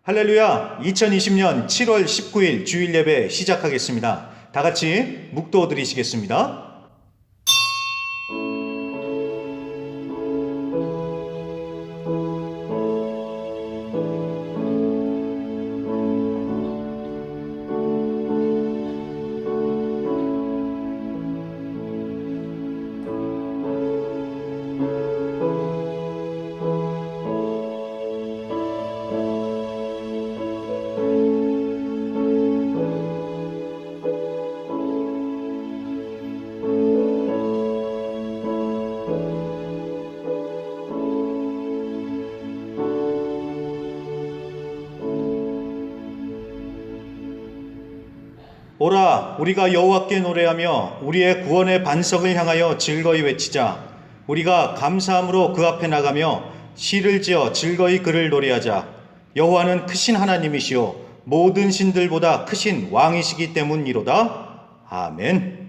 할렐루야! 2020년 7월 19일 주일 예배 시작하겠습니다. 다 같이 묵도 드리시겠습니다. 오라, 우리가 여호와께 노래하며 우리의 구원의 반석을 향하여 즐거이 외치자. 우리가 감사함으로 그 앞에 나가며 시를 지어 즐거이 그를 노래하자. 여호와는 크신 하나님이시요 모든 신들보다 크신 왕이시기 때문이로다. 아멘.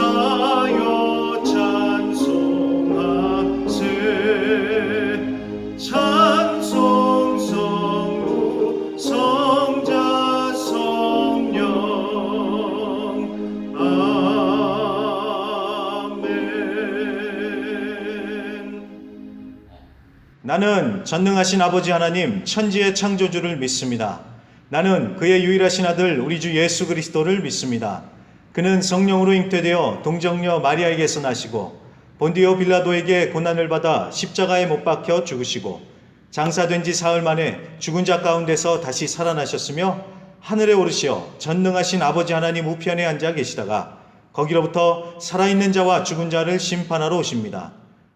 천사여 찬송하세. 찬송 성부 성자 성령. 아멘. 나는 전능하신 아버지 하나님 천지의 창조주를 믿습니다. 나는 그의 유일하신 아들 우리 주 예수 그리스도를 믿습니다. 그는 성령으로 잉태되어 동정녀 마리아에게서 나시고 본디오 빌라도에게 고난을 받아 십자가에 못 박혀 죽으시고 장사된 지 사흘 만에 죽은 자 가운데서 다시 살아나셨으며 하늘에 오르시어 전능하신 아버지 하나님 우편에 앉아 계시다가 거기로부터 살아있는 자와 죽은 자를 심판하러 오십니다.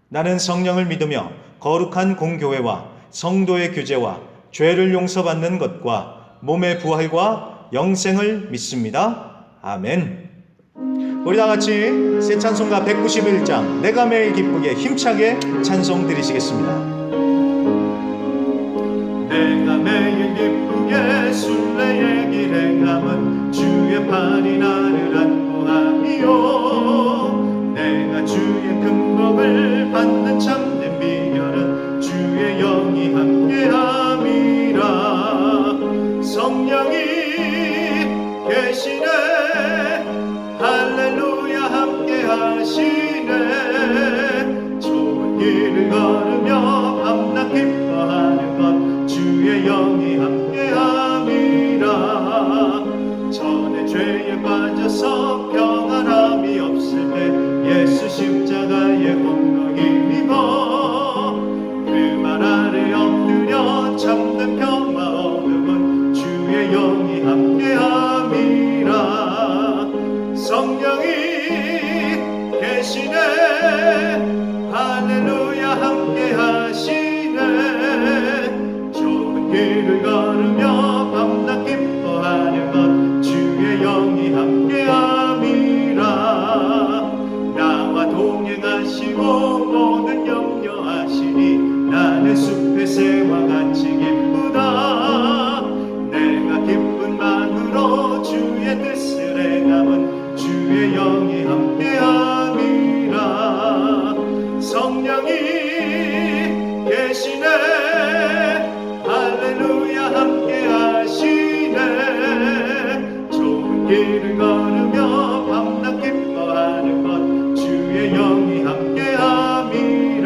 나는 성령을 믿으며 거룩한 공교회와 성도의 교제와 죄를 용서받는 것과 몸의 부활과 영생을 믿습니다. 아멘. 우리 다 같이 새 찬송가 191장 내가 매일 기쁘게 힘차게 찬송 드리시겠습니다. 내가 매일 기쁘게 순례의 길 행함은 주의 팔이 나를 안보하며 내가 주의 큰 복을 받는 참된 비결은 주의 영이 함께함이라. 성령이 계시네. 할렐루야 함께하시네. 좋은 길을 걸으며 밤낮 기뻐하는 것 주의 영이 함께함이라. 전에 죄에 빠져서 평안함이 없을 때 예수 십자가의 공로 힘입어 그 말 아래 엎드려 참된 평화 얻음은 주의 영이 함께함이라. 성령이 계시네. 할렐루야 함께하시네. 좋은 길을 걸으며 밤낮 기뻐하는 것 주의 영이 함께함이라. 나와 동행하시고 모든 염려하시니 나는 숲의 새와 같이 기쁘다. 내가 기쁜 마음으로 주의 뜻을 행함은 주의 영이 함께함이라. 성령이 계시네. 할렐루야 함께하시네. 좋은 길을 걸으며 밤낮 기뻐하는 것 주의 영이 함께함이라.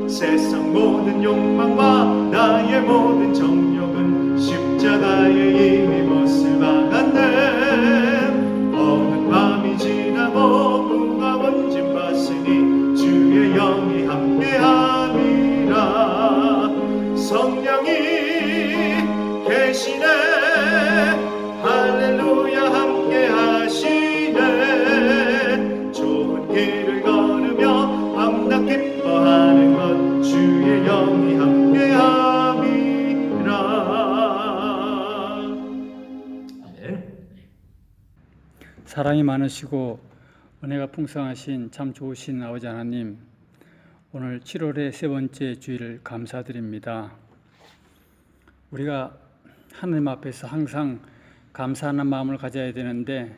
세상 모든 욕망과 나의 모든 정욕은 십자가에 이미 못을 박았네. 어느 밤이 지나고 무거운 짐 벗으니 주의 영이 함께함이라. 성령이 계시네. 할렐루야 함께하시네. 좋은 길을 걸으며 밤낮 기뻐하는 것 주의 영이 함께함이라. 사랑이 많으시고 은혜가 풍성하신 참 좋으신 아버지 하나님, 오늘 7월의 세 번째 주일을 감사드립니다. 우리가 하나님 앞에서 항상 감사하는 마음을 가져야 되는데,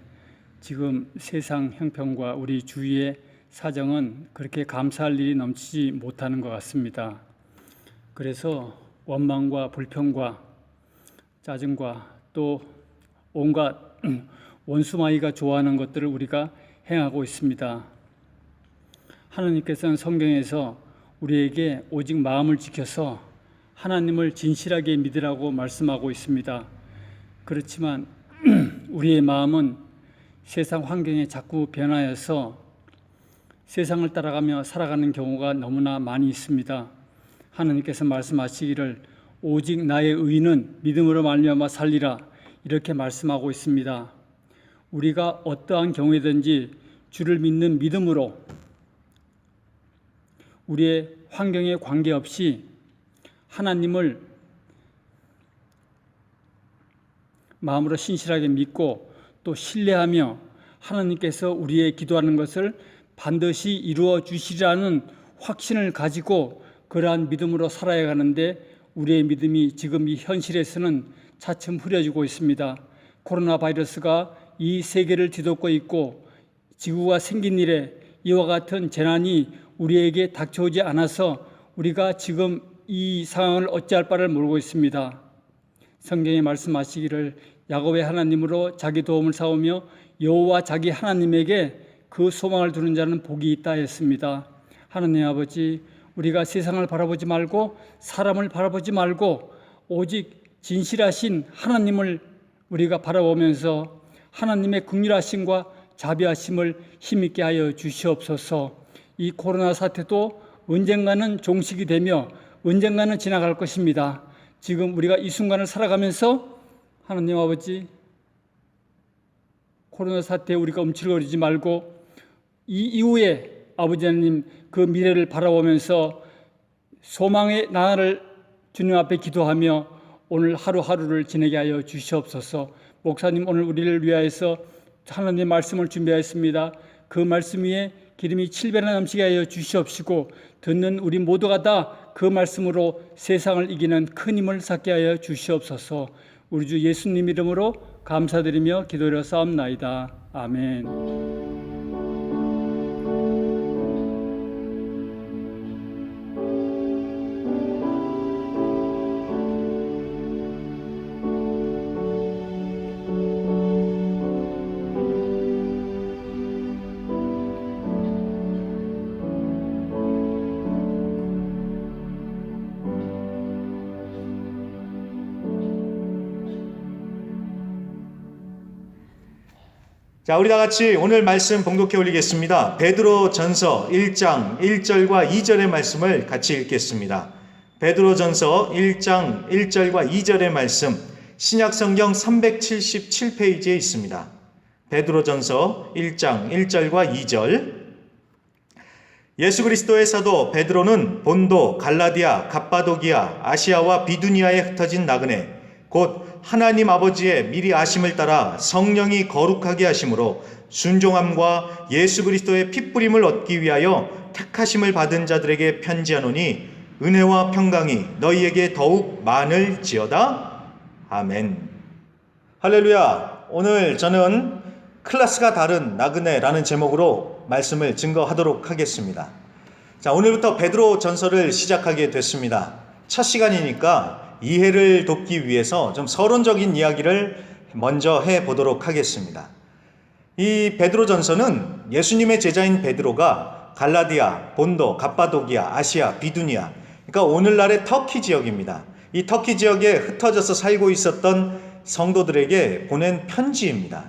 지금 세상 형편과 우리 주위의 사정은 그렇게 감사할 일이 넘치지 못하는 것 같습니다. 그래서 원망과 불평과 짜증과 또 온갖 원수마귀가 좋아하는 것들을 우리가 행하고 있습니다. 하나님께서는 성경에서 우리에게 오직 마음을 지켜서 하나님을 진실하게 믿으라고 말씀하고 있습니다. 그렇지만 우리의 마음은 세상 환경에 자꾸 변하여서 세상을 따라가며 살아가는 경우가 너무나 많이 있습니다. 하나님께서 말씀하시기를 오직 나의 의는 믿음으로 말미암아 살리라, 이렇게 말씀하고 있습니다. 우리가 어떠한 경우에든지 주를 믿는 믿음으로 우리의 환경에 관계없이 하나님을 마음으로 신실하게 믿고 또 신뢰하며 하나님께서 우리의 기도하는 것을 반드시 이루어 주시리라는 확신을 가지고 그러한 믿음으로 살아야 하는데, 우리의 믿음이 지금 이 현실에서는 차츰 흐려지고 있습니다. 코로나 바이러스가 이 세계를 뒤덮고 있고 지구가 생긴 이래 이와 같은 재난이 우리에게 닥쳐오지 않아서 우리가 지금 이 상황을 어찌할 바를 모르고 있습니다. 성경에 말씀하시기를 야곱의 하나님으로 자기 도움을 사오며 여호와 자기 하나님에게 그 소망을 두는 자는 복이 있다 했습니다. 하나님 아버지, 우리가 세상을 바라보지 말고 사람을 바라보지 말고 오직 진실하신 하나님을 우리가 바라보면서 하나님의 긍휼하심과 자비하심을 힘있게 하여 주시옵소서. 이 코로나 사태도 언젠가는 종식이 되며 언젠가는 지나갈 것입니다. 지금 우리가 이 순간을 살아가면서 하나님 아버지, 코로나 사태에 우리가 움츠러들지 말고 이 이후에 아버지 하나님 그 미래를 바라보면서 소망의 나라를 주님 앞에 기도하며 오늘 하루하루를 지내게 하여 주시옵소서. 목사님, 오늘 우리를 위하여서 하나님의 말씀을 준비하였습니다. 그 말씀 위에 기름이 7배나 넘치게 하여 주시옵시고 듣는 우리 모두가 다 그 말씀으로 세상을 이기는 큰 힘을 쌓게 하여 주시옵소서. 우리 주 예수님 이름으로 감사드리며 기도를 싸움나이다. 아멘. 자, 우리 다 같이 오늘 말씀 봉독해 올리겠습니다. 베드로 전서 1장 1절과 2절의 말씀을 같이 읽겠습니다. 베드로 전서 1장 1절과 2절의 말씀, 신약 성경 377페이지에 있습니다. 베드로 전서 1장 1절과 2절. 예수 그리스도의 사도 베드로는 본도, 갈라디아, 갑바도기아, 아시아와 비두니아에 흩어진 나그네, 곧 하나님 아버지의 미리 아심을 따라 성령이 거룩하게 하심으로 순종함과 예수 그리스도의 핏부림을 얻기 위하여 택하심을 받은 자들에게 편지하노니 은혜와 평강이 너희에게 더욱 많을지어다. 아멘. 할렐루야. 오늘 저는 클래스가 다른 나그네라는 제목으로 말씀을 증거하도록 하겠습니다. 자, 오늘부터 베드로 전서를 시작하게 됐습니다. 첫 시간이니까 이해를 돕기 위해서 좀 서론적인 이야기를 먼저 해보도록 하겠습니다. 이 베드로 전서는 예수님의 제자인 베드로가 갈라디아, 본도, 갑바도기아, 아시아, 비두니아, 그러니까 오늘날의 터키 지역입니다. 이 터키 지역에 흩어져서 살고 있었던 성도들에게 보낸 편지입니다.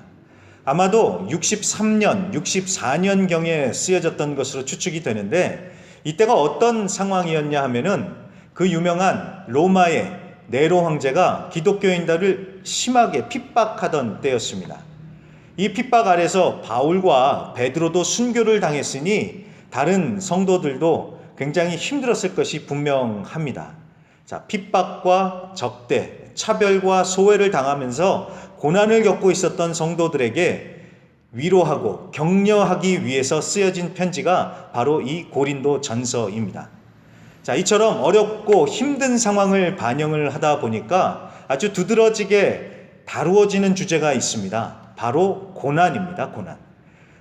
아마도 63년, 64년경에 쓰여졌던 것으로 추측이 되는데, 이때가 어떤 상황이었냐 하면은 그 유명한 로마의 네로 황제가 기독교인들을 심하게 핍박하던 때였습니다. 이 핍박 아래서 바울과 베드로도 순교를 당했으니 다른 성도들도 굉장히 힘들었을 것이 분명합니다. 자, 핍박과 적대, 차별과 소외를 당하면서 고난을 겪고 있었던 성도들에게 위로하고 격려하기 위해서 쓰여진 편지가 바로 이 고린도 전서입니다. 자, 이처럼 어렵고 힘든 상황을 반영을 하다 보니까 아주 두드러지게 다루어지는 주제가 있습니다. 바로 고난입니다. 고난.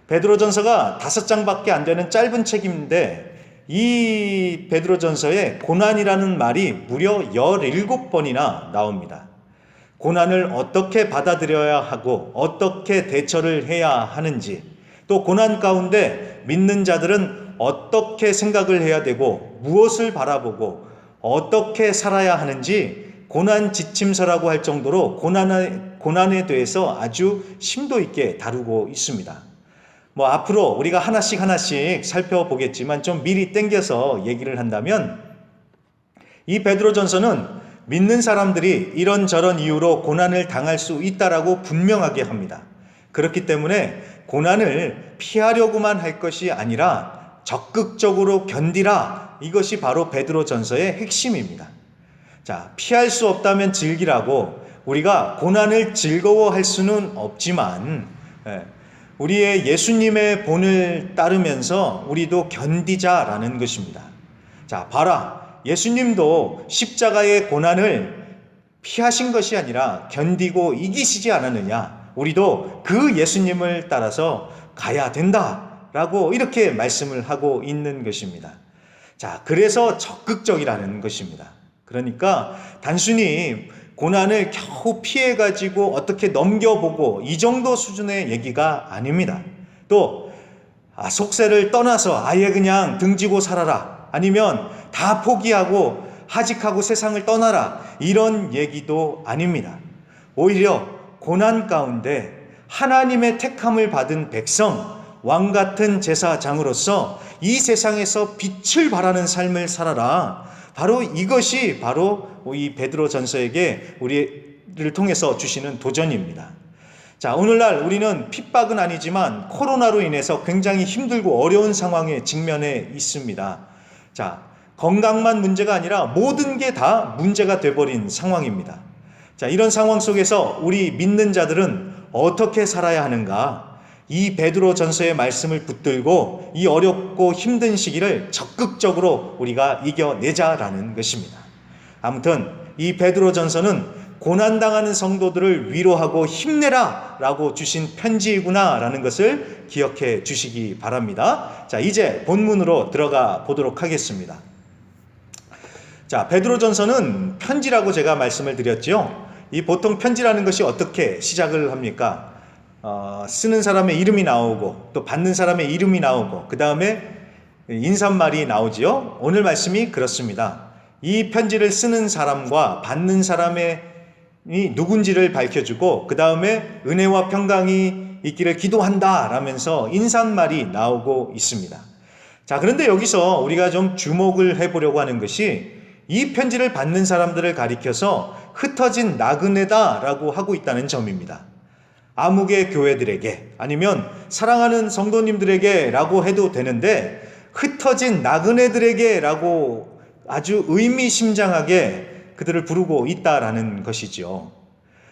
베드로전서가 5장밖에 안 되는 짧은 책인데 이 베드로전서에 고난이라는 말이 무려 17번이나 나옵니다. 고난을 어떻게 받아들여야 하고 어떻게 대처를 해야 하는지, 또 고난 가운데 믿는 자들은 어떻게 생각을 해야 되고 무엇을 바라보고 어떻게 살아야 하는지 고난 지침서라고 할 정도로 고난에 대해서 아주 심도 있게 다루고 있습니다. 앞으로 우리가 하나씩 살펴보겠지만 좀 미리 땡겨서 얘기를 한다면 이 베드로전서는 믿는 사람들이 이런저런 이유로 고난을 당할 수 있다라고 분명하게 합니다. 그렇기 때문에 고난을 피하려고만 할 것이 아니라 적극적으로 견디라. 이것이 바로 베드로전서의 핵심입니다. 자, 피할 수 없다면 즐기라고 우리가 고난을 즐거워할 수는 없지만 우리의 예수님의 본을 따르면서 우리도 견디자라는 것입니다. 자, 봐라. 예수님도 십자가의 고난을 피하신 것이 아니라 견디고 이기시지 않았느냐. 우리도 그 예수님을 따라서 가야 된다라고 이렇게 말씀을 하고 있는 것입니다. 자, 그래서 적극적이라는 것입니다. 그러니까 단순히 고난을 겨우 피해가지고 어떻게 넘겨보고 이 정도 수준의 얘기가 아닙니다. 또 속세를 떠나서 아예 그냥 등지고 살아라, 아니면 다 포기하고 하직하고 세상을 떠나라, 이런 얘기도 아닙니다. 오히려 고난 가운데 하나님의 택함을 받은 백성, 왕같은 제사장으로서 이 세상에서 빛을 발하는 삶을 살아라. 바로 이것이 바로 이 베드로전서에게 우리를 통해서 주시는 도전입니다. 자, 오늘날 우리는 핍박은 아니지만 코로나로 인해서 굉장히 힘들고 어려운 상황에 직면해 있습니다. 자, 건강만 문제가 아니라 모든 게 다 문제가 돼버린 상황입니다. 자, 이런 상황 속에서 우리 믿는 자들은 어떻게 살아야 하는가? 이 베드로전서의 말씀을 붙들고 이 어렵고 힘든 시기를 적극적으로 우리가 이겨내자라는 것입니다. 아무튼 이 베드로전서는 고난당하는 성도들을 위로하고 힘내라 라고 주신 편지이구나라는 것을 기억해 주시기 바랍니다. 자, 이제 본문으로 들어가 보도록 하겠습니다. 자, 베드로전서는 편지라고 제가 말씀을 드렸죠. 이 보통 편지라는 것이 어떻게 시작을 합니까? 쓰는 사람의 이름이 나오고 또 받는 사람의 이름이 나오고 그 다음에 인사말이 나오지요. 오늘 말씀이 그렇습니다. 이 편지를 쓰는 사람과 받는 사람이 누군지를 밝혀주고 그 다음에 은혜와 평강이 있기를 기도한다 라면서 인사말이 나오고 있습니다. 자, 그런데 여기서 우리가 좀 주목을 해보려고 하는 것이 이 편지를 받는 사람들을 가리켜서 흩어진 나그네다 라고 하고 있다는 점입니다. 암흑의 교회들에게, 아니면 사랑하는 성도님들에게 라고 해도 되는데 흩어진 나그네들에게 라고 아주 의미심장하게 그들을 부르고 있다라는 것이죠.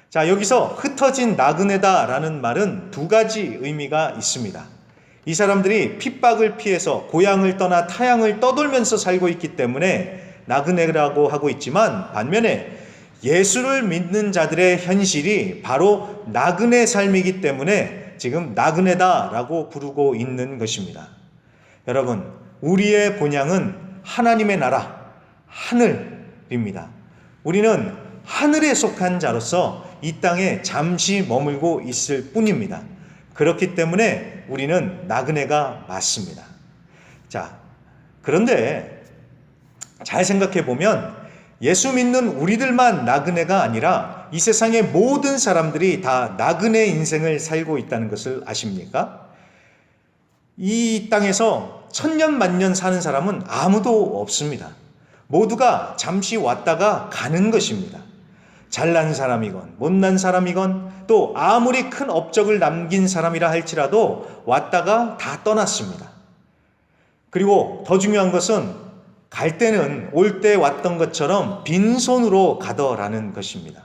자, 여기서 흩어진 나그네다 라는 말은 두 가지 의미가 있습니다. 이 사람들이 핍박을 피해서 고향을 떠나 타향을 떠돌면서 살고 있기 때문에 나그네라고 하고 있지만, 반면에 예수를 믿는 자들의 현실이 바로 나그네 삶이기 때문에 지금 나그네다라고 부르고 있는 것입니다. 여러분, 우리의 본향은 하나님의 나라, 하늘입니다. 우리는 하늘에 속한 자로서 이 땅에 잠시 머물고 있을 뿐입니다. 그렇기 때문에 우리는 나그네가 맞습니다. 자, 그런데 잘 생각해 보면 예수 믿는 우리들만 나그네가 아니라 이 세상의 모든 사람들이 다 나그네 인생을 살고 있다는 것을 아십니까? 이 땅에서 천년 만년 사는 사람은 아무도 없습니다. 모두가 잠시 왔다가 가는 것입니다. 잘난 사람이건 못난 사람이건 또 아무리 큰 업적을 남긴 사람이라 할지라도 왔다가 다 떠났습니다. 그리고 더 중요한 것은 갈 때는 올 때 왔던 것처럼 빈손으로 가더라는 것입니다.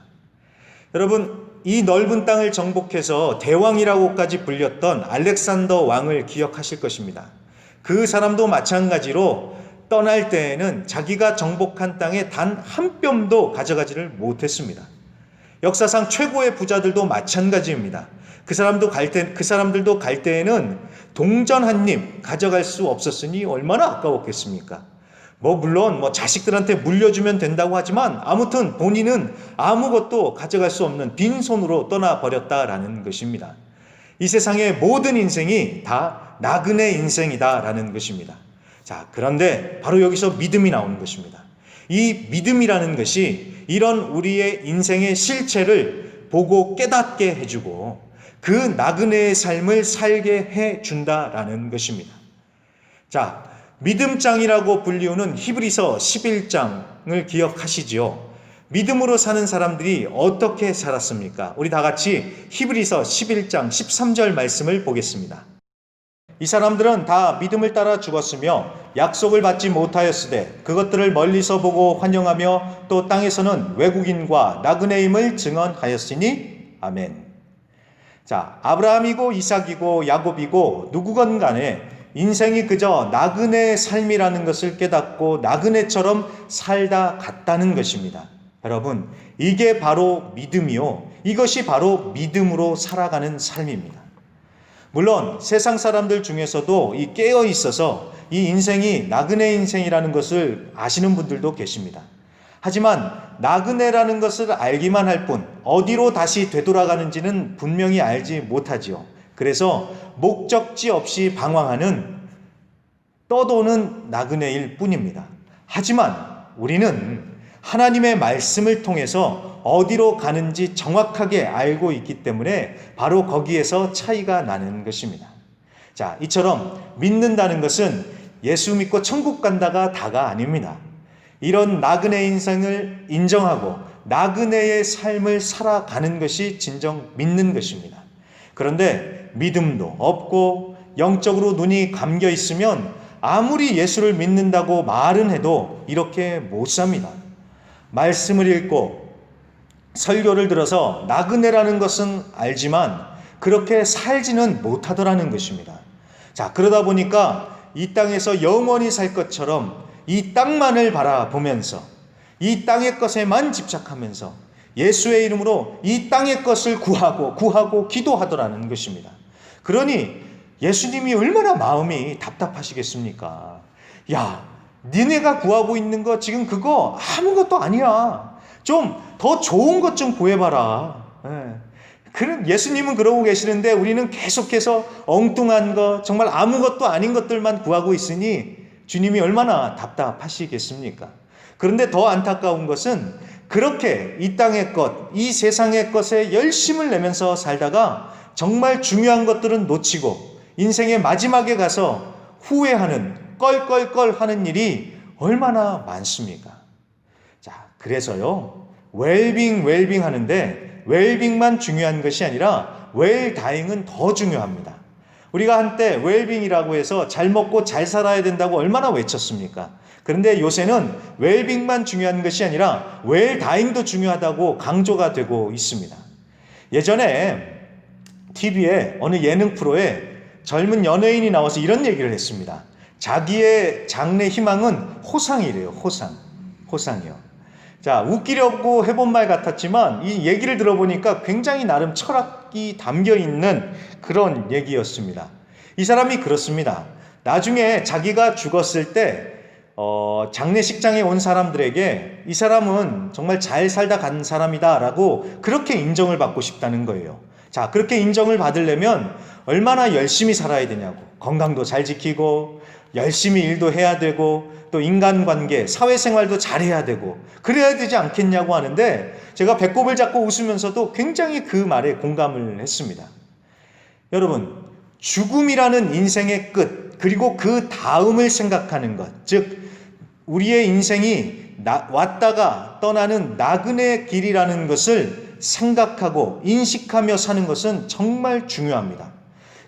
여러분, 이 넓은 땅을 정복해서 대왕이라고까지 불렸던 알렉산더 왕을 기억하실 것입니다. 그 사람도 마찬가지로 떠날 때에는 자기가 정복한 땅에 단 한 뼘도 가져가지를 못했습니다. 역사상 최고의 부자들도 마찬가지입니다. 그 사람들도 갈 때에는 동전 한 입 가져갈 수 없었으니 얼마나 아까웠겠습니까? 물론 자식들한테 물려주면 된다고 하지만 아무튼 본인은 아무것도 가져갈 수 없는 빈손으로 떠나버렸다라는 것입니다. 이 세상의 모든 인생이 다 나그네 인생이다라는 것입니다. 자, 그런데 바로 여기서 믿음이 나오는 것입니다. 이 믿음이라는 것이 이런 우리의 인생의 실체를 보고 깨닫게 해주고 그 나그네의 삶을 살게 해준다라는 것입니다. 자, 믿음장이라고 불리우는 히브리서 11장을 기억하시지요? 믿음으로 사는 사람들이 어떻게 살았습니까? 우리 다 같이 히브리서 11장 13절 말씀을 보겠습니다. 이 사람들은 다 믿음을 따라 죽었으며 약속을 받지 못하였으되 그것들을 멀리서 보고 환영하며 또 땅에서는 외국인과 나그네임을 증언하였으니 아멘. 자, 아브라함이고 이삭이고 야곱이고 누구건 간에 인생이 그저 나그네의 삶이라는 것을 깨닫고 나그네처럼 살다 갔다는 것입니다. 여러분, 이게 바로 믿음이요. 이것이 바로 믿음으로 살아가는 삶입니다. 물론 세상 사람들 중에서도 이 깨어 있어서 이 인생이 나그네 인생이라는 것을 아시는 분들도 계십니다. 하지만 나그네라는 것을 알기만 할 뿐 어디로 다시 되돌아가는지는 분명히 알지 못하지요. 그래서 목적지 없이 방황하는 떠도는 나그네일 뿐입니다. 하지만 우리는 하나님의 말씀을 통해서 어디로 가는지 정확하게 알고 있기 때문에 바로 거기에서 차이가 나는 것입니다. 자, 이처럼 믿는다는 것은 예수 믿고 천국 간다가 다가 아닙니다. 이런 나그네 인생을 인정하고 나그네의 삶을 살아가는 것이 진정 믿는 것입니다. 그런데 믿음도 없고 영적으로 눈이 감겨 있으면 아무리 예수를 믿는다고 말은 해도 이렇게 못 삽니다. 말씀을 읽고 설교를 들어서 나그네라는 것은 알지만 그렇게 살지는 못하더라는 것입니다. 자, 그러다 보니까 이 땅에서 영원히 살 것처럼 이 땅만을 바라보면서 이 땅의 것에만 집착하면서 예수의 이름으로 이 땅의 것을 구하고 기도하더라는 것입니다. 그러니 예수님이 얼마나 마음이 답답하시겠습니까? 야, 니네가 구하고 있는 거 지금 그거 아무것도 아니야. 좀 더 좋은 것 좀 구해봐라. 예수님은 그러고 계시는데 우리는 계속해서 엉뚱한 거, 정말 아무것도 아닌 것들만 구하고 있으니 주님이 얼마나 답답하시겠습니까? 그런데 더 안타까운 것은 그렇게 이 땅의 것, 이 세상의 것에 열심을 내면서 살다가 정말 중요한 것들은 놓치고 인생의 마지막에 가서 후회하는, 껄껄껄 하는 일이 얼마나 많습니까? 자, 그래서요, 웰빙 하는데 웰빙만 중요한 것이 아니라 웰다잉은 더 중요합니다. 우리가 한때 웰빙이라고 해서 잘 먹고 잘 살아야 된다고 얼마나 외쳤습니까? 그런데 요새는 웰빙만 중요한 것이 아니라 웰다잉도 중요하다고 강조가 되고 있습니다. 예전에 TV에 어느 예능 프로에 젊은 연예인이 나와서 이런 얘기를 했습니다. 자기의 장래 희망은 호상이래요. 호상이요. 자, 웃기려고 해본 말 같았지만 이 얘기를 들어보니까 굉장히 나름 철학이 담겨 있는 그런 얘기였습니다. 이 사람이 그렇습니다. 나중에 자기가 죽었을 때 장례식장에 온 사람들에게 이 사람은 정말 잘 살다 간 사람이다라고 그렇게 인정을 받고 싶다는 거예요. 자, 그렇게 인정을 받으려면 얼마나 열심히 살아야 되냐고. 건강도 잘 지키고 열심히 일도 해야 되고 또 인간관계, 사회생활도 잘해야 되고 그래야 되지 않겠냐고 하는데 제가 배꼽을 잡고 웃으면서도 굉장히 그 말에 공감을 했습니다. 여러분, 죽음이라는 인생의 끝, 그리고 그 다음을 생각하는 것, 즉 우리의 인생이 왔다가 떠나는 나그네 길이라는 것을 생각하고 인식하며 사는 것은 정말 중요합니다.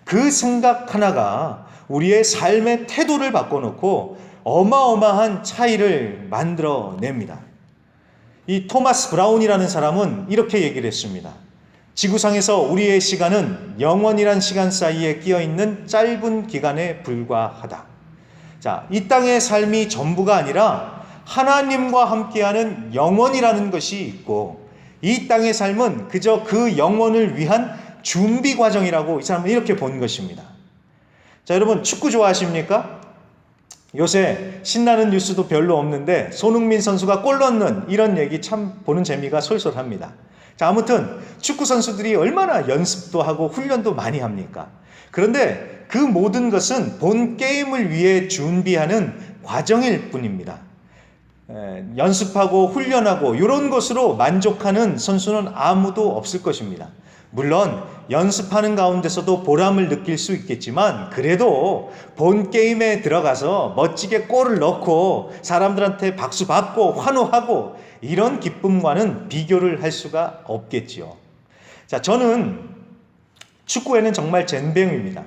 그 생각 하나가 우리의 삶의 태도를 바꿔놓고 어마어마한 차이를 만들어냅니다. 이 토마스 브라운이라는 사람은 이렇게 얘기를 했습니다. 지구상에서 우리의 시간은 영원이란 시간 사이에 끼어 있는 짧은 기간에 불과하다. 자, 이 땅의 삶이 전부가 아니라 하나님과 함께하는 영원이라는 것이 있고, 이 땅의 삶은 그저 그 영원을 위한 준비 과정이라고 이 사람은 이렇게 본 것입니다. 자, 여러분 축구 좋아하십니까? 요새 신나는 뉴스도 별로 없는데 손흥민 선수가 골 넣는 이런 얘기 참 보는 재미가 솔솔합니다. 자, 아무튼 축구 선수들이 얼마나 연습도 하고 훈련도 많이 합니까? 그런데 그 모든 것은 본 게임을 위해 준비하는 과정일 뿐입니다. 연습하고 훈련하고 이런 것으로 만족하는 선수는 아무도 없을 것입니다. 물론 연습하는 가운데서도 보람을 느낄 수 있겠지만, 그래도 본 게임에 들어가서 멋지게 골을 넣고 사람들한테 박수 받고 환호하고 이런 기쁨과는 비교를 할 수가 없겠지요. 자, 저는 축구에는 정말 젬병입니다.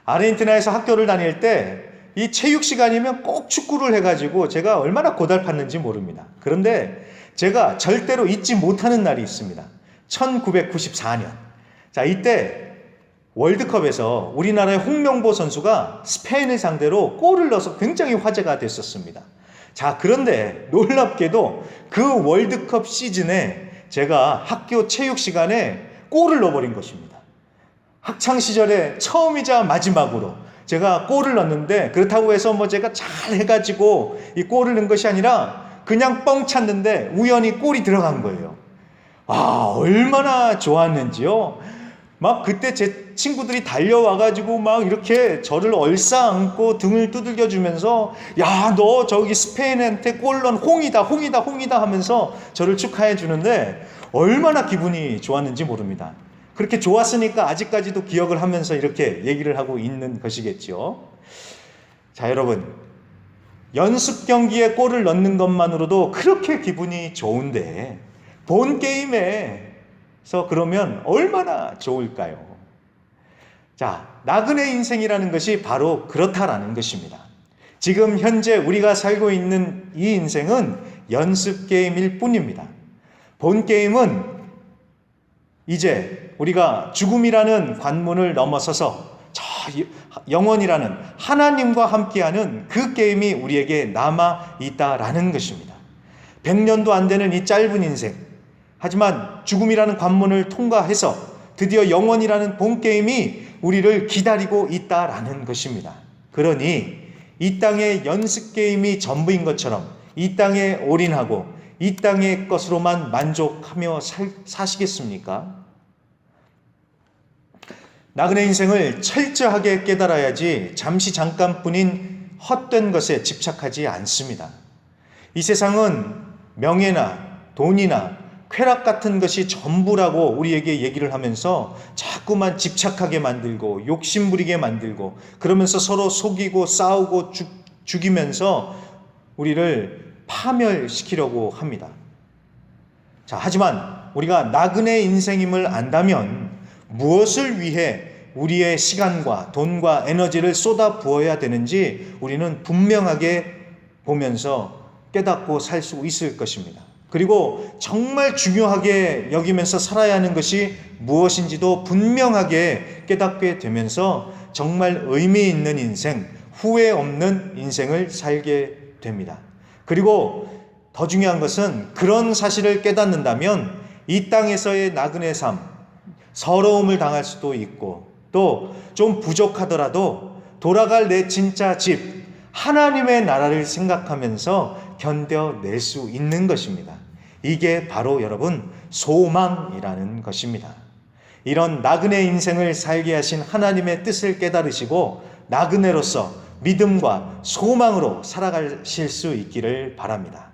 아르헨티나에서 학교를 다닐 때 이 체육 시간이면 꼭 축구를 해가지고 제가 얼마나 고달팠는지 모릅니다. 그런데 제가 절대로 잊지 못하는 날이 있습니다. 1994년. 자, 이때 월드컵에서 우리나라의 홍명보 선수가 스페인을 상대로 골을 넣어서 굉장히 화제가 됐었습니다. 자, 그런데 놀랍게도 그 월드컵 시즌에 제가 학교 체육 시간에 골을 넣어버린 것입니다. 학창 시절에 처음이자 마지막으로 제가 골을 넣었는데, 그렇다고 해서 뭐 제가 잘 해가지고 이 골을 넣은 것이 아니라 그냥 뻥 찼는데 우연히 골이 들어간 거예요. 아, 얼마나 좋았는지요. 막 그때 제 친구들이 달려와가지고 막 이렇게 저를 얼싸안고 등을 두들겨 주면서, 야, 너 저기 스페인한테 골 넣은 홍이다 홍이다 홍이다 하면서 저를 축하해 주는데 얼마나 기분이 좋았는지 모릅니다. 그렇게 좋았으니까 아직까지도 기억을 하면서 이렇게 얘기를 하고 있는 것이겠죠. 자, 여러분, 연습 경기에 골을 넣는 것만으로도 그렇게 기분이 좋은데 본 게임에서 그러면 얼마나 좋을까요? 자, 나그네 인생이라는 것이 바로 그렇다라는 것입니다. 지금 현재 우리가 살고 있는 이 인생은 연습 게임일 뿐입니다. 본 게임은 이제 우리가 죽음이라는 관문을 넘어서서 저 영원이라는 하나님과 함께하는 그 게임이 우리에게 남아 있다라는 것입니다. 100년도 안 되는 이 짧은 인생, 하지만 죽음이라는 관문을 통과해서 드디어 영원이라는 본 게임이 우리를 기다리고 있다라는 것입니다. 그러니 이 땅의 연습 게임이 전부인 것처럼 이 땅에 올인하고 이 땅의 것으로만 만족하며 사시겠습니까? 나그네 인생을 철저하게 깨달아야지 잠시 잠깐뿐인 헛된 것에 집착하지 않습니다. 이 세상은 명예나 돈이나 쾌락 같은 것이 전부라고 우리에게 얘기를 하면서 자꾸만 집착하게 만들고 욕심부리게 만들고, 그러면서 서로 속이고 싸우고 죽이면서 우리를 파멸시키려고 합니다. 자, 하지만 우리가 나그네 인생임을 안다면 무엇을 위해 우리의 시간과 돈과 에너지를 쏟아 부어야 되는지 우리는 분명하게 보면서 깨닫고 살 수 있을 것입니다. 그리고 정말 중요하게 여기면서 살아야 하는 것이 무엇인지도 분명하게 깨닫게 되면서 정말 의미 있는 인생, 후회 없는 인생을 살게 됩니다. 그리고 더 중요한 것은 그런 사실을 깨닫는다면 이 땅에서의 나그네 삶, 서러움을 당할 수도 있고 또 좀 부족하더라도 돌아갈 내 진짜 집, 하나님의 나라를 생각하면서 견뎌낼 수 있는 것입니다. 이게 바로 여러분 소망이라는 것입니다. 이런 나그네 인생을 살게 하신 하나님의 뜻을 깨달으시고 나그네로서 믿음과 소망으로 살아가실 수 있기를 바랍니다.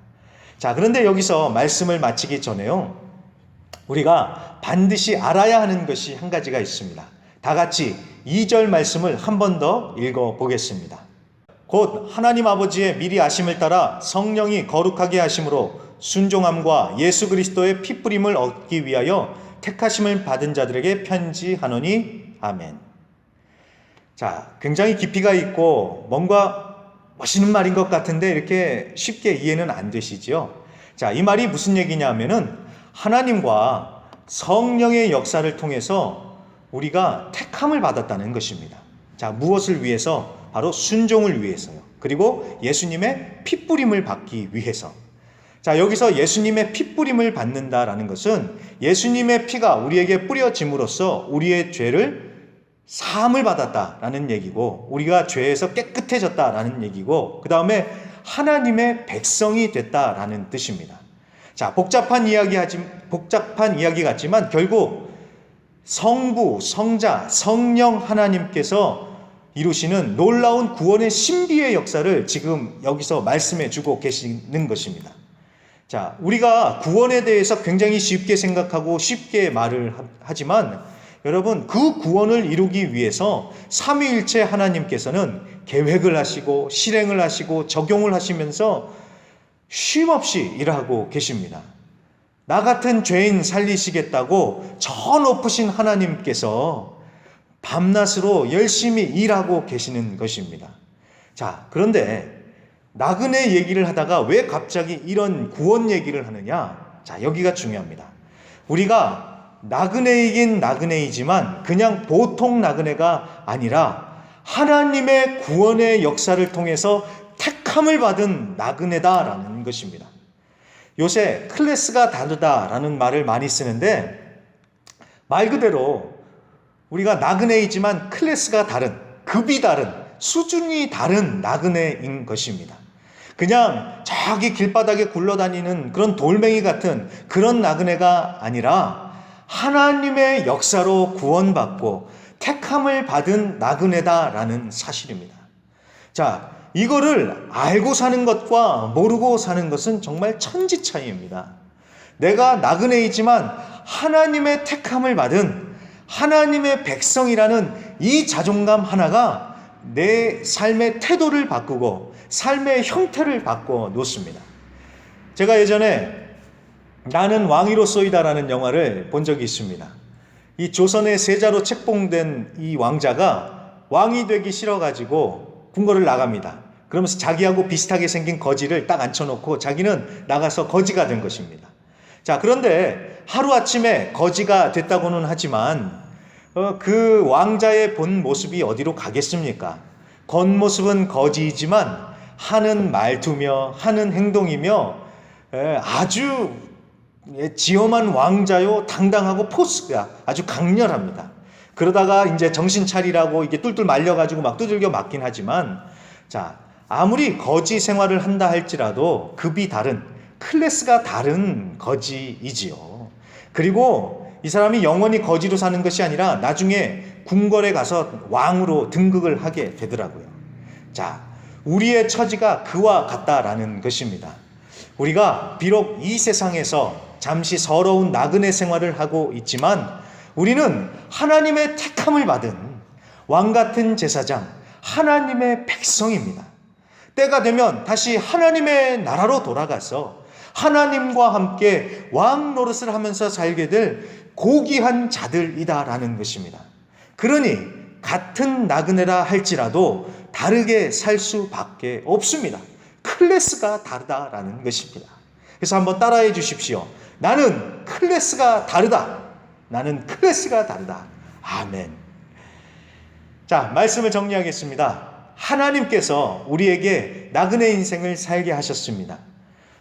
자, 그런데 여기서 말씀을 마치기 전에요, 우리가 반드시 알아야 하는 것이 한 가지가 있습니다. 다 같이 2절 말씀을 한 번 더 읽어보겠습니다. 곧 하나님 아버지의 미리 아심을 따라 성령이 거룩하게 하심으로 순종함과 예수 그리스도의 피뿌림을 얻기 위하여 택하심을 받은 자들에게 편지하노니 아멘. 자, 굉장히 깊이가 있고 뭔가 멋있는 말인 것 같은데 이렇게 쉽게 이해는 안 되시죠? 자, 이 말이 무슨 얘기냐면은 하나님과 성령의 역사를 통해서 우리가 택함을 받았다는 것입니다. 자, 무엇을 위해서? 바로 순종을 위해서요. 그리고 예수님의 핏부림을 받기 위해서. 자, 여기서 예수님의 핏부림을 받는다라는 것은 예수님의 피가 우리에게 뿌려짐으로써 우리의 죄를 사함을 받았다라는 얘기고, 우리가 죄에서 깨끗해졌다라는 얘기고, 그 다음에 하나님의 백성이 됐다라는 뜻입니다. 자, 복잡한 이야기 같지만 결국 성부, 성자, 성령 하나님께서 이루시는 놀라운 구원의 신비의 역사를 지금 여기서 말씀해 주고 계시는 것입니다. 자, 우리가 구원에 대해서 굉장히 쉽게 생각하고 쉽게 말을 하지만 여러분, 그 구원을 이루기 위해서 삼위일체 하나님께서는 계획을 하시고 실행을 하시고 적용을 하시면서 쉼없이 일하고 계십니다. 나 같은 죄인 살리시겠다고 저 높으신 하나님께서 밤낮으로 열심히 일하고 계시는 것입니다. 자, 그런데 나그네 얘기를 하다가 왜 갑자기 이런 구원 얘기를 하느냐? 자, 여기가 중요합니다. 우리가 나그네이긴 나그네이지만 그냥 보통 나그네가 아니라 하나님의 구원의 역사를 통해서 택함을 받은 나그네다라는 것입니다. 요새 클래스가 다르다라는 말을 많이 쓰는데 말 그대로 우리가 나그네이지만 클래스가 다른, 급이 다른, 수준이 다른 나그네인 것입니다. 그냥 저기 길바닥에 굴러다니는 그런 돌멩이 같은 그런 나그네가 아니라 하나님의 역사로 구원받고 택함을 받은 나그네다라는 사실입니다. 자, 이거를 알고 사는 것과 모르고 사는 것은 정말 천지 차이입니다. 내가 나그네이지만 하나님의 택함을 받은 하나님의 백성이라는 이 자존감 하나가 내 삶의 태도를 바꾸고 삶의 형태를 바꿔 놓습니다. 제가 예전에 나는 왕이로소이다라는 영화를 본 적이 있습니다. 이 조선의 세자로 책봉된 이 왕자가 왕이 되기 싫어가지고 궁궐을 나갑니다. 그러면서 자기하고 비슷하게 생긴 거지를 딱 앉혀놓고 자기는 나가서 거지가 된 것입니다. 자, 그런데 하루아침에 거지가 됐다고는 하지만 그 왕자의 본 모습이 어디로 가겠습니까? 겉모습은 거지이지만 하는 말투며 하는 행동이며 아주 지엄한 왕자요, 당당하고 포스가 아주 강렬합니다. 그러다가 이제 정신 차리라고 이게 뚫뚫 말려가지고 막 두들겨 맞긴 하지만, 자, 아무리 거지 생활을 한다 할지라도 급이 다른, 클래스가 다른 거지이지요. 그리고 이 사람이 영원히 거지로 사는 것이 아니라 나중에 궁궐에 가서 왕으로 등극을 하게 되더라고요. 자, 우리의 처지가 그와 같다라는 것입니다. 우리가 비록 이 세상에서 잠시 서러운 나그네 생활을 하고 있지만 우리는 하나님의 택함을 받은 왕같은 제사장, 하나님의 백성입니다. 때가 되면 다시 하나님의 나라로 돌아가서 하나님과 함께 왕 노릇을 하면서 살게 될 고귀한 자들이다라는 것입니다. 그러니 같은 나그네라 할지라도 다르게 살 수밖에 없습니다. 클래스가 다르다라는 것입니다. 그래서 한번 따라해 주십시오. 나는 클래스가 다르다. 나는 클래스가 다르다. 아멘. 자, 말씀을 정리하겠습니다. 하나님께서 우리에게 나그네 인생을 살게 하셨습니다.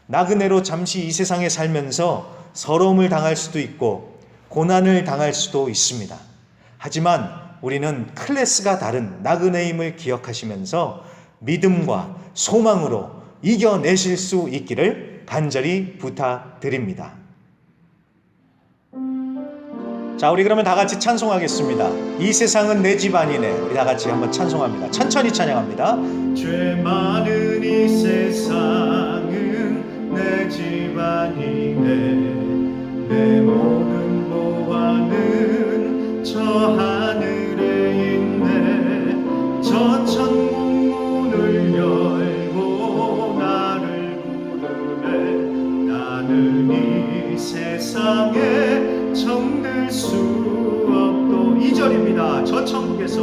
나그네로 잠시 이 세상에 살면서 서러움을 당할 수도 있고 고난을 당할 수도 있습니다. 하지만 우리는 클래스가 다른 나그네임을 기억하시면서 믿음과 소망으로 이겨내실 수 있기를 간절히 부탁드립니다. 자, 우리 그러면 다 같이 찬송하겠습니다. 이 세상은 내 집안이네. 우리 다 같이 한번 찬송합니다. 천천히 찬양합니다. 죄 많은 이 세상은 내 집안이네. 내 모든 보화는 저 하늘에 있네. 저 천국 문을 열고 나를 부르네. 나는 이 세상에 정들 수 없도 2절입니다. 저 천국에서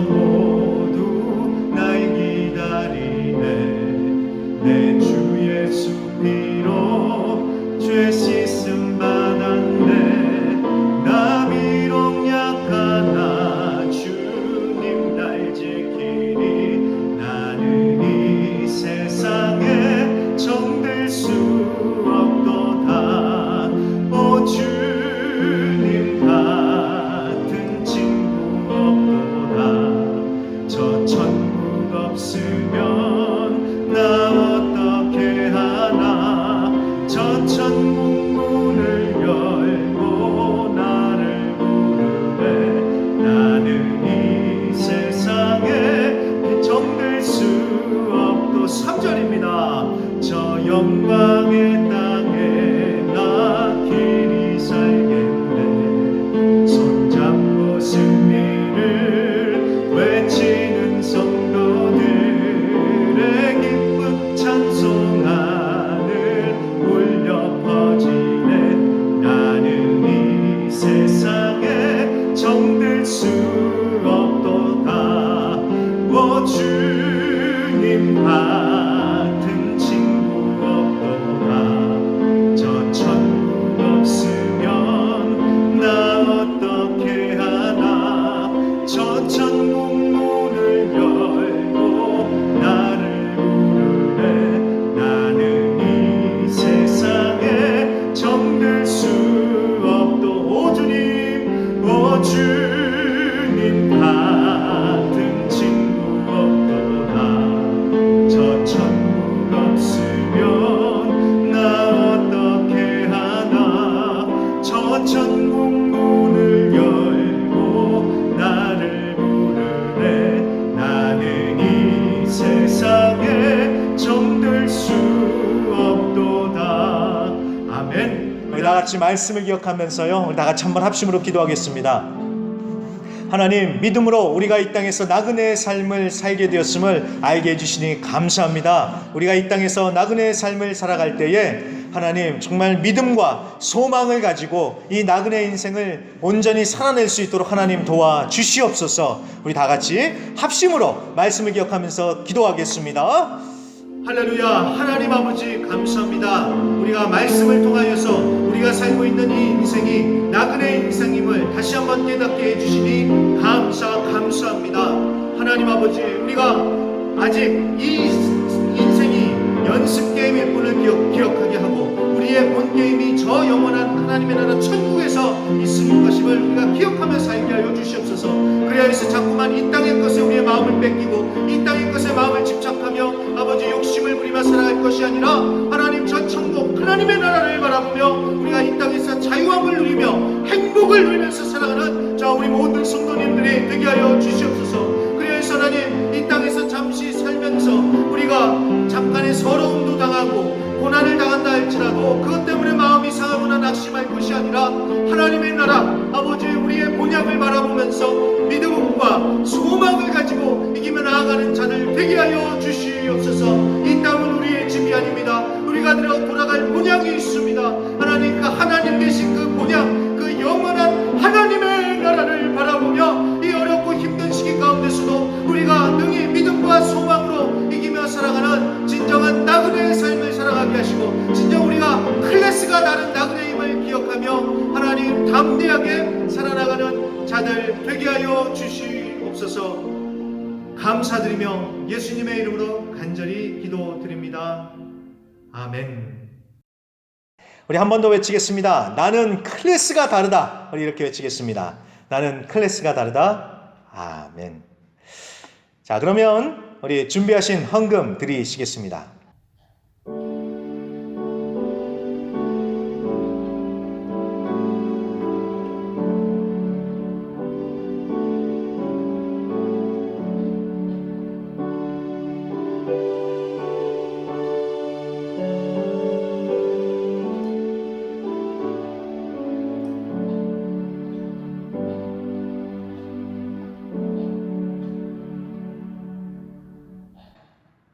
모두 날 기다리네. 저 천국 문을 열고 나를 부르네. 나는 이 세상에 정들 수 없도 3절입니다. 저 영광의 땅에 나 길이 살겠네. 손잡고 승리를 외치는 성도들의 기쁨 찬송하늘 울려 퍼지네. 나는 이 세상에 정들 수 없도다. 오 주님 같은 친구 없도다. 저 천국 없으면 나 어떻게 하나. 저 천국 문을 열고 나를 부르네. 나는 이 세상에 정들 수 없도. 오 주님, 오 주님 같은 친구 없도다. 저 천국 없으면 나 어떻게 하나. 저 천국 문을 열고 나를 부르네. 나는 이 세상에 정들 수 없도다. 아멘. 우리 다 같이 말씀을 기억하면서요, 우리 다 같이 한번 합심으로 기도하겠습니다. 하나님, 믿음으로 우리가 이 땅에서 나그네의 삶을 살게 되었음을 알게 해주시니 감사합니다. 우리가 이 땅에서 나그네의 삶을 살아갈 때에 하나님 정말 믿음과 소망을 가지고 이 나그네 인생을 온전히 살아낼 수 있도록 하나님 도와주시옵소서. 우리 다 같이 합심으로 말씀을 기억하면서 기도하겠습니다. 할렐루야. 하나님 아버지 감사합니다. 우리가 말씀을 통하여서 우리가 살고 있는 이 인생이 나그네 인생임을 다시 한번 깨닫게 해주시니 감사합니다. 하나님 아버지, 우리가 아직 이 인생이 연습 게임일 뿐을 기억하게 하고 우리의 본 게임이 저 영원한 하나님의 나라 천국에서 있을 것임을 우리가 하며 살게 하여 주시옵소서. 그리하여서 자꾸만 이 땅의 것에 우리의 마음을 뺏기고 이 땅의 것에 마음을 집착하며 아버지 욕심을 부리며 살아갈 것이 아니라 하나님 전 천국 하나님의 나라를 바라보며 우리가 이 땅에서 자유함을 누리며 행복을 누리면서 살아가는 자 우리 모든 성도님들이 되게 하여 주시옵소서. 그리하여서 하나님 이 땅에서 잠시 살면서 우리가 잠깐의 서러움도 당하고 고난을 당한다 할지라도 그것 때문에 마음이 상하거나 낙심할 것이 아니라 하나님의 나라 아버지 우리의 본향을 바라보면서 믿음과 소망을 가지고 이기며 나아가는 자들 되게 하여 주시옵소서. 이 땅은 우리의 집이 아닙니다. 우리가 돌아갈 본향이 있습니다. 하나님 그 하나님 계신 그 본향 그 영원한 하나님의 나라를 바라보며 이 어렵고 힘든 시기 가운데서도 우리가 능히 믿음과 소망으로 이기며 살아가는 진정한 나그네의 삶을 살아가게 하시고 진정 우리가 클래스가 다른 나그네임을 기억하며 하나님 담대하게 살아나가는 자들 되게 하여 주시옵소서. 감사드리며 예수님의 이름으로 간절히 기도드립니다. 아멘. 우리 한 번 더 외치겠습니다. 나는 클래스가 다르다. 우리 이렇게 외치겠습니다. 나는 클래스가 다르다. 아멘. 자, 그러면 우리 준비하신 헌금 드리시겠습니다.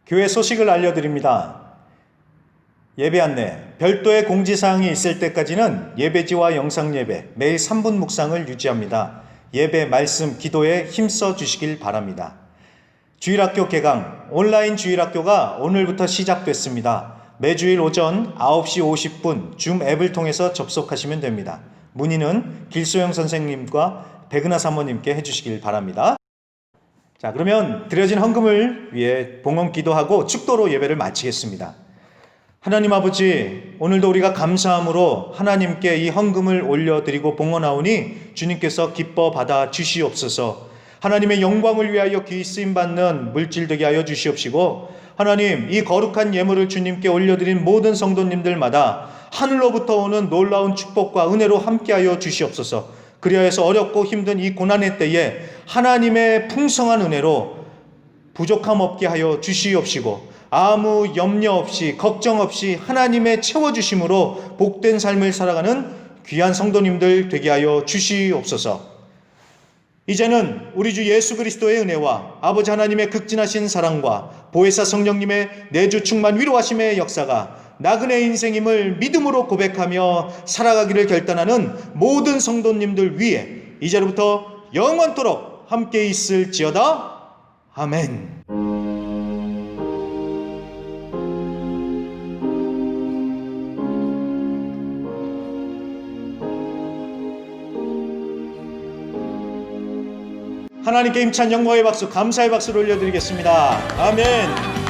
교회 소식을 알려드립니다. 예배 안내, 별도의 공지사항이 있을 때까지는 예배지와 영상예배, 매일 3분 묵상을 유지합니다. 예배, 말씀, 기도에 힘써 주시길 바랍니다. 주일학교 개강, 온라인 주일학교가 오늘부터 시작됐습니다. 매주일 오전 9시 50분 줌 앱을 통해서 접속하시면 됩니다. 문의는 길소영 선생님과 백은하 사모님께 해주시길 바랍니다. 자, 그러면 드려진 헌금을 위해 봉헌 기도하고 축도로 예배를 마치겠습니다. 하나님 아버지, 오늘도 우리가 감사함으로 하나님께 이 헌금을 올려드리고 봉헌하오니 주님께서 기뻐 받아 주시옵소서. 하나님의 영광을 위하여 귀히 쓰임받는 물질 되게 하여 주시옵시고 하나님 이 거룩한 예물을 주님께 올려드린 모든 성도님들마다 하늘로부터 오는 놀라운 축복과 은혜로 함께하여 주시옵소서. 그리하여서 어렵고 힘든 이 고난의 때에 하나님의 풍성한 은혜로 부족함 없게 하여 주시옵시고 아무 염려 없이 걱정 없이 하나님의 채워주심으로 복된 삶을 살아가는 귀한 성도님들 되게 하여 주시옵소서. 이제는 우리 주 예수 그리스도의 은혜와 아버지 하나님의 극진하신 사랑과 보혜사 성령님의 내주 충만 위로하심의 역사가 나그네 인생임을 믿음으로 고백하며 살아가기를 결단하는 모든 성도님들 위해 이제로부터 영원토록 함께 있을지어다. 아멘. 하나님께 힘찬 영광의 박수, 감사의 박수를 올려드리겠습니다. 아멘.